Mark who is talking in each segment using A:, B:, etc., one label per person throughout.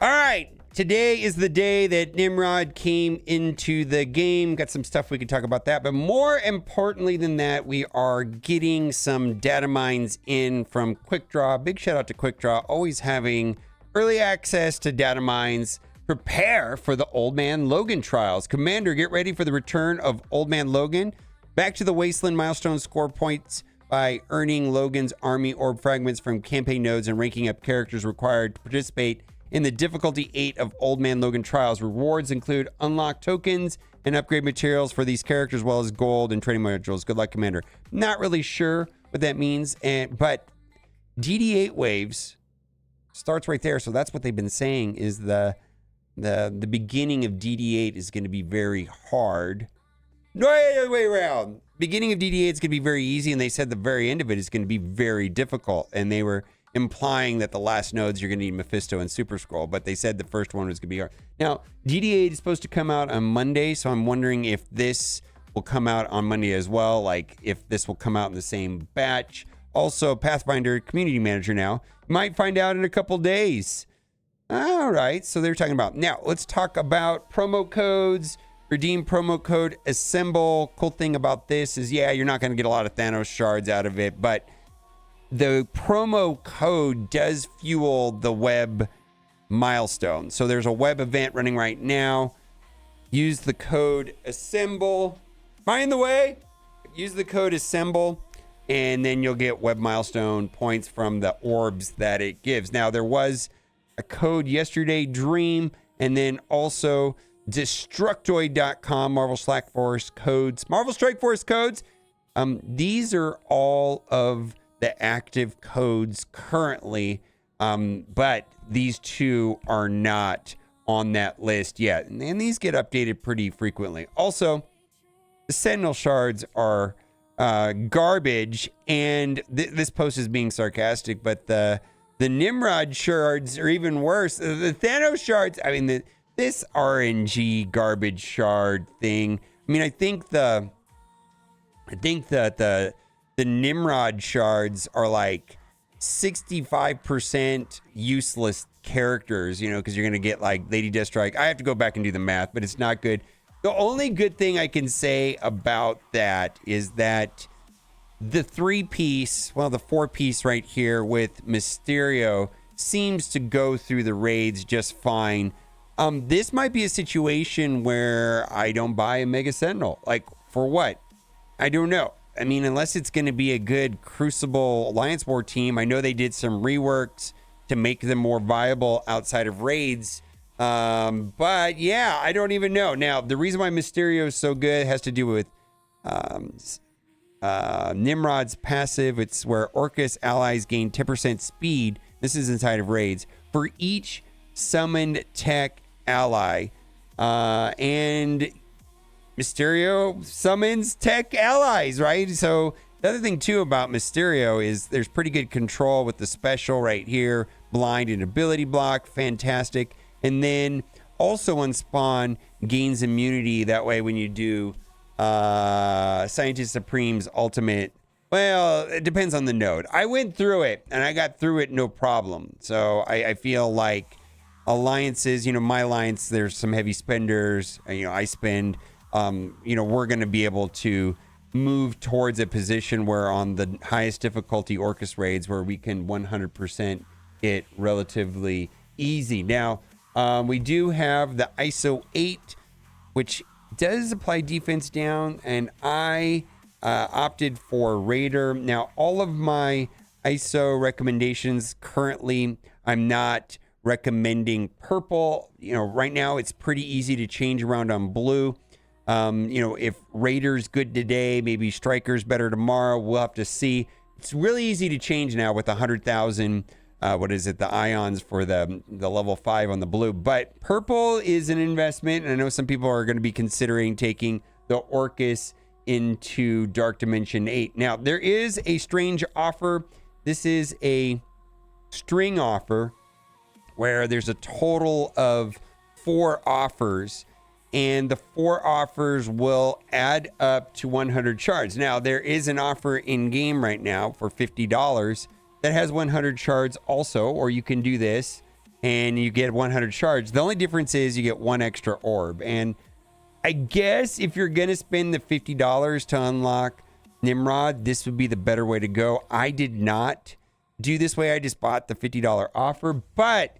A: All right. Today is the day that Nimrod came into the game. Got some stuff we can talk about that. But more importantly than that, we are getting some data mines in from QuickDraw. Big shout out to QuickDraw. Always having early access to data mines. Prepare for the Old Man Logan trials. Commander, get ready for the return of Old Man Logan. Back to the Wasteland milestone, score points by earning Logan's army orb fragments from campaign nodes and ranking up characters required to participate in the difficulty 8 of Old Man Logan trials. Rewards include unlock tokens and upgrade materials for these characters, as well as gold and training modules. Good luck, Commander. Not really sure what that means, but DD8 waves starts right there. So that's what they've been saying is the beginning of DD8 is going to be very hard. No, way around. Beginning of DD8 is going to be very easy, and they said the very end of it is going to be very difficult. And they were implying that the last nodes you're going to need Mephisto and Super Scroll, but they said the first one was going to be hard. Now, DD8 is supposed to come out on Monday, so I'm wondering if this will come out on Monday as well, like if this will come out in the same batch. Also, Pathfinder Community Manager now. You might find out in a couple days. All right, so they're talking about. Now, let's talk about promo codes. Redeem promo code Assemble. Cool thing about this is, yeah, you're not going to get a lot of Thanos shards out of it, but the promo code does fuel the web milestone. So there's a web event running right now. Use the code Assemble. Am I in the way? Use the code Assemble, and then you'll get web milestone points from the orbs that it gives. Now, there was a code yesterday, Dream, and then also Destructoid.com, Marvel Strike Force codes. Marvel Strike Force codes. These are all of the active codes currently, but these two are not on that list yet. And these get updated pretty frequently. Also, the Sentinel shards are garbage, and this post is being sarcastic, but the Nimrod shards are even worse. The Thanos shards, I mean, this RNG garbage shard thing. I mean, I think that the Nimrod shards are like 65% useless characters, you know, because you're going to get like Lady Deathstrike. I have to go back and do the math, but it's not good. The only good thing I can say about that is that the 3-piece, well, the 4-piece right here with Mysterio seems to go through the raids just fine. This might be a situation where I don't buy a Mega Sentinel. Like, for what? I don't know. I mean, unless it's going to be a good Crucible Alliance War team. I know they did some reworks to make them more viable outside of raids. But yeah, I don't even know. Now, the reason why Mysterio is so good has to do with Nimrod's passive. It's where Orcus allies gain 10% speed. This is inside of raids for each summoned tech ally. And Mysterio summons tech allies, right? So the other thing too about Mysterio is there's pretty good control with the special right here. Blind and ability block, fantastic. And then also on spawn gains immunity. That way when you do Scientist Supreme's ultimate, well, it depends on the node. I went through it and I got through it no problem. So I feel like alliances, you know, my alliance, there's some heavy spenders, you know, I spend, you know, we're going to be able to move towards a position where on the highest difficulty Orcus raids where we can 100% it relatively easy. Now, we do have the ISO 8, which does apply defense down, and I opted for Raider. Now, all of my ISO recommendations currently, I'm not recommending purple. You know, right now it's pretty easy to change around on blue. You know, if Raider's good today, maybe Striker's better tomorrow. We'll have to see. It's really easy to change now with 100,000. What is it? The ions for the level 5 on the blue. But purple is an investment. And I know some people are going to be considering taking the Orcus into Dark Dimension 8. Now, there is a strange offer. This is a string offer where there's a total of 4 offers. And the 4 offers will add up to 100 shards. Now, there is an offer in game right now for $50 that has 100 shards also, or you can do this. and you get 100 shards. The only difference is you get one extra orb. And I guess if you're going to spend the $50 to unlock Nimrod, this would be the better way to go. I did not do this way. I just bought the $50 offer. But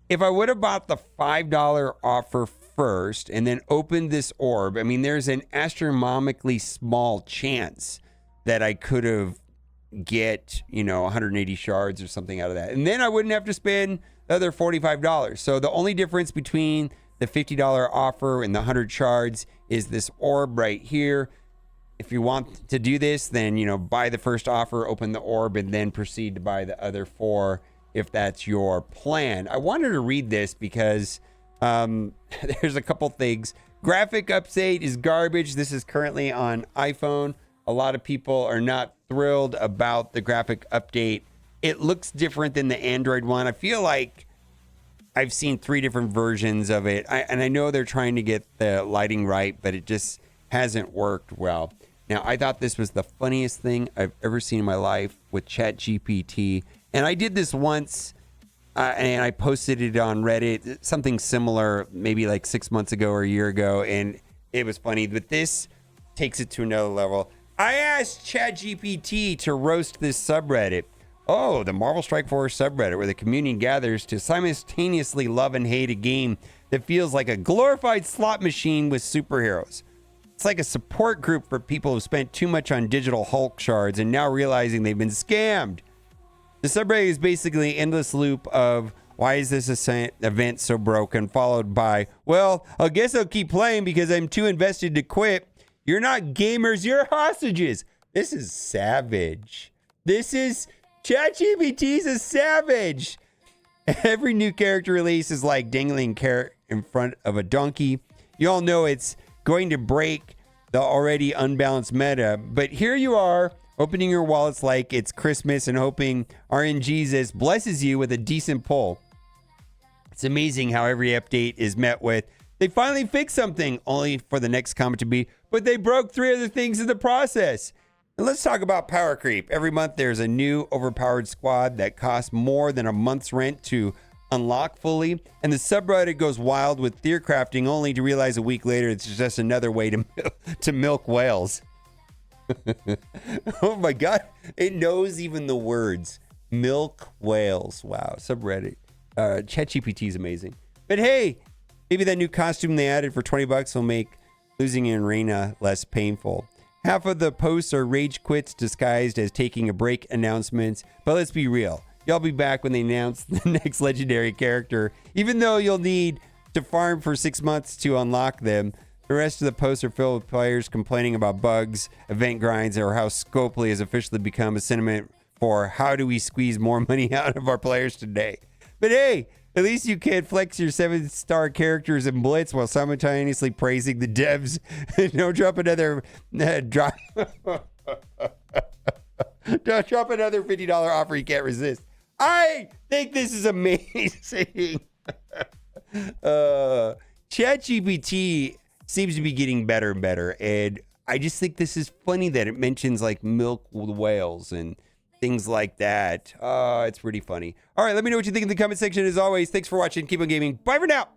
A: if I would have bought the $5 offer first and then opened this orb, I mean, there's an astronomically small chance that I could have get, 180 shards or something out of that. And then I wouldn't have to spend the other $45. So the only difference between the $50 offer and the 100 shards is this orb right here. If you want to do this, then, buy the first offer, open the orb, and then proceed to buy the other 4 if that's your plan. I wanted to read this because there's a couple things. Graphic update is garbage. This is currently on iPhone. A lot of people are not thrilled about the graphic update. It looks different than the Android one. I feel like I've seen 3 different versions of it. And I know they're trying to get the lighting right, but it just hasn't worked well. Now, I thought this was the funniest thing I've ever seen in my life with ChatGPT. And I did this once, and I posted it on Reddit, something similar, maybe like 6 months ago or a year ago. And it was funny, but this takes it to another level. I asked ChatGPT to roast this subreddit. Oh, the Marvel Strike Force subreddit, where the community gathers to simultaneously love and hate a game that feels like a glorified slot machine with superheroes. It's like a support group for people who spent too much on digital Hulk shards and now realizing they've been scammed. The subreddit is basically an endless loop of, why is this event so broken? Followed by, well, I guess I'll keep playing because I'm too invested to quit. You're not gamers, you're hostages. This is savage. ChatGPT's a savage. Every new character release is like dangling carrot in front of a donkey. You all know it's going to break the already unbalanced meta, but here you are opening your wallets like it's Christmas and hoping RNGesus blesses you with a decent pull. It's amazing how every update is met with, they finally fixed something, only for the next comment to be, but they broke 3 other things in the process. And let's talk about power creep. Every month there's a new overpowered squad that costs more than a month's rent to unlock fully. And the subreddit goes wild with tier crafting, only to realize a week later it's just another way to milk whales. Oh my God. It knows even the words. Milk whales. Wow. Subreddit. ChatGPT is amazing. But hey, maybe that new costume they added for $20 will make losing an arena less painful. Half of the posts are rage quits disguised as taking a break announcements. But let's be real. Y'all be back when they announce the next legendary character. Even though you'll need to farm for 6 months to unlock them, the rest of the posts are filled with players complaining about bugs, event grinds, or how Scopely has officially become a sentiment for how do we squeeze more money out of our players today. But hey, at least you can flex your 7-star characters in Blitz while simultaneously praising the devs. Don't drop another don't drop another $50 offer you can't resist. I think this is amazing. ChatGPT seems to be getting better and better, and I just think this is funny that it mentions like milk whales and things like that. It's pretty funny. All right, let me know what you think in the comment section. As always, thanks for watching. Keep on gaming. Bye for now.